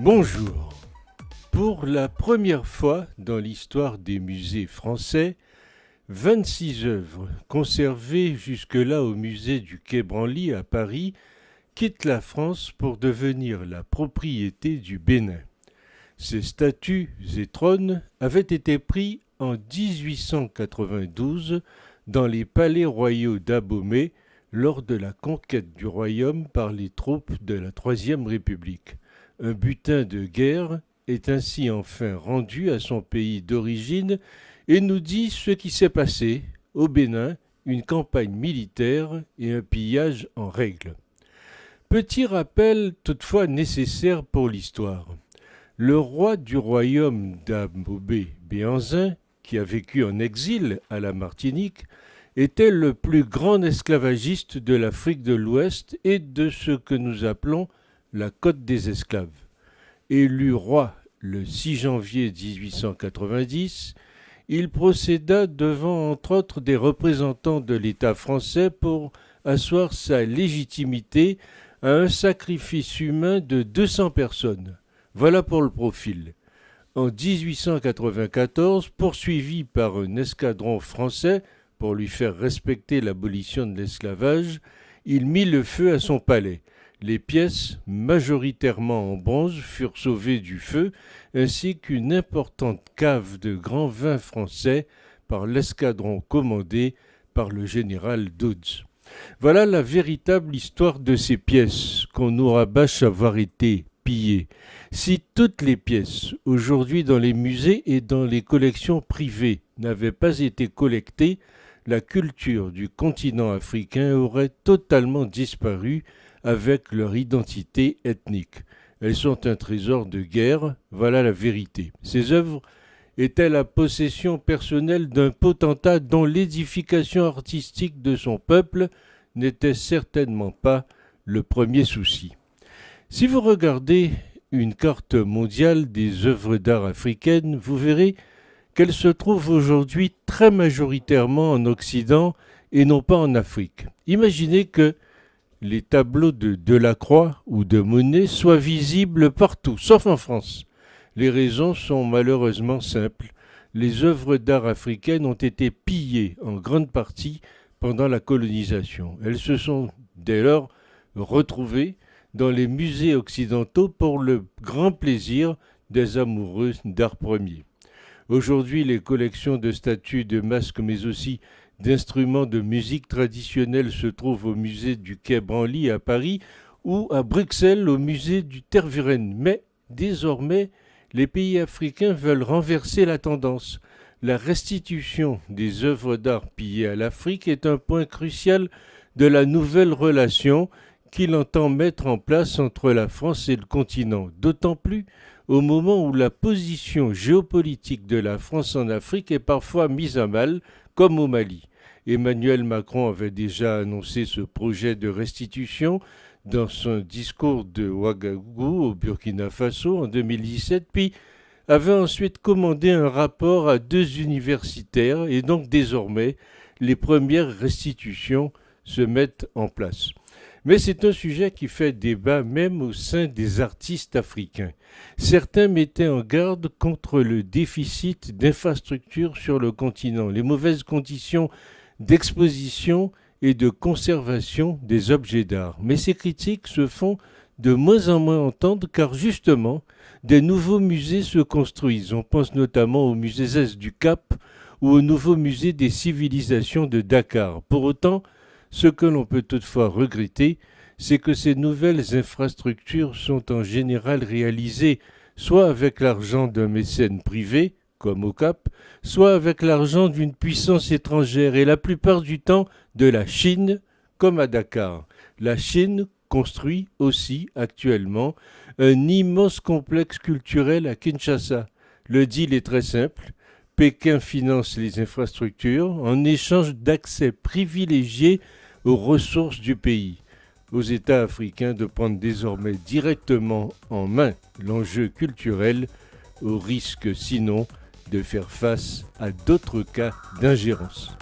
Bonjour. Pour la première fois dans l'histoire des musées français, 26 œuvres conservées jusque-là au musée du Quai Branly à Paris quittent la France pour devenir la propriété du Bénin. Ces statues et trônes avaient été pris en 1892 dans les palais royaux d'Abomey lors de la conquête du royaume par les troupes de la Troisième République. Un butin de guerre est ainsi enfin rendu à son pays d'origine et nous dit ce qui s'est passé au Bénin, une campagne militaire et un pillage en règle. Petit rappel toutefois nécessaire pour l'histoire. Le roi du royaume d'Abomey Béhanzin, qui a vécu en exil à la Martinique, était le plus grand esclavagiste de l'Afrique de l'Ouest et de ce que nous appelons la Côte des esclaves. Élu roi le 6 janvier 1890, il procéda devant entre autres des représentants de l'État français pour asseoir sa légitimité à un sacrifice humain de 200 personnes. Voilà pour le profil. En 1894, poursuivi par un escadron français pour lui faire respecter l'abolition de l'esclavage, il mit le feu à son palais. Les pièces, majoritairement en bronze, furent sauvées du feu, ainsi qu'une importante cave de grand vin français par l'escadron commandé par le général Dodds. Voilà la véritable histoire de ces pièces qu'on nous rabâche avoir été pillées. Si toutes les pièces, aujourd'hui dans les musées et dans les collections privées, n'avaient pas été collectées, la culture du continent africain aurait totalement disparu avec leur identité ethnique. Elles sont un trésor de guerre, voilà la vérité. Ces œuvres étaient la possession personnelle d'un potentat dont l'édification artistique de son peuple n'était certainement pas le premier souci. Si vous regardez une carte mondiale des œuvres d'art africaines, vous verrez qu'elles se trouvent aujourd'hui très majoritairement en Occident et non pas en Afrique. Imaginez que les tableaux de Delacroix ou de Monet soient visibles partout, sauf en France. Les raisons sont malheureusement simples. Les œuvres d'art africaines ont été pillées en grande partie pendant la colonisation. Elles se sont dès lors retrouvées dans les musées occidentaux pour le grand plaisir des amoureux d'art premier. Aujourd'hui, les collections de statues, de masques, mais aussi d'instruments de musique traditionnelle se trouvent au musée du Quai Branly à Paris ou à Bruxelles au musée du Tervuren. Mais désormais, les pays africains veulent renverser la tendance. La restitution des œuvres d'art pillées à l'Afrique est un point crucial de la nouvelle relation qu'il entend mettre en place entre la France et le continent, d'autant plus au moment où la position géopolitique de la France en Afrique est parfois mise à mal, comme au Mali. Emmanuel Macron avait déjà annoncé ce projet de restitution dans son discours de Ouagadougou au Burkina Faso en 2017, puis avait ensuite commandé un rapport à 2 universitaires et donc désormais les premières restitutions se mettent en place. Mais c'est un sujet qui fait débat même au sein des artistes africains. Certains mettaient en garde contre le déficit d'infrastructures sur le continent, les mauvaises conditions d'exposition et de conservation des objets d'art. Mais ces critiques se font de moins en moins entendre car justement, des nouveaux musées se construisent. On pense notamment au musée Zès du Cap ou au nouveau musée des civilisations de Dakar. Pour autant, ce que l'on peut toutefois regretter, c'est que ces nouvelles infrastructures sont en général réalisées soit avec l'argent d'un mécène privé, comme au Cap, soit avec l'argent d'une puissance étrangère et la plupart du temps de la Chine, comme à Dakar. La Chine construit aussi actuellement un immense complexe culturel à Kinshasa. Le deal est très simple. Pékin finance les infrastructures en échange d'accès privilégié aux ressources du pays. Aux États africains de prendre désormais directement en main l'enjeu culturel, au risque sinon de faire face à d'autres cas d'ingérence.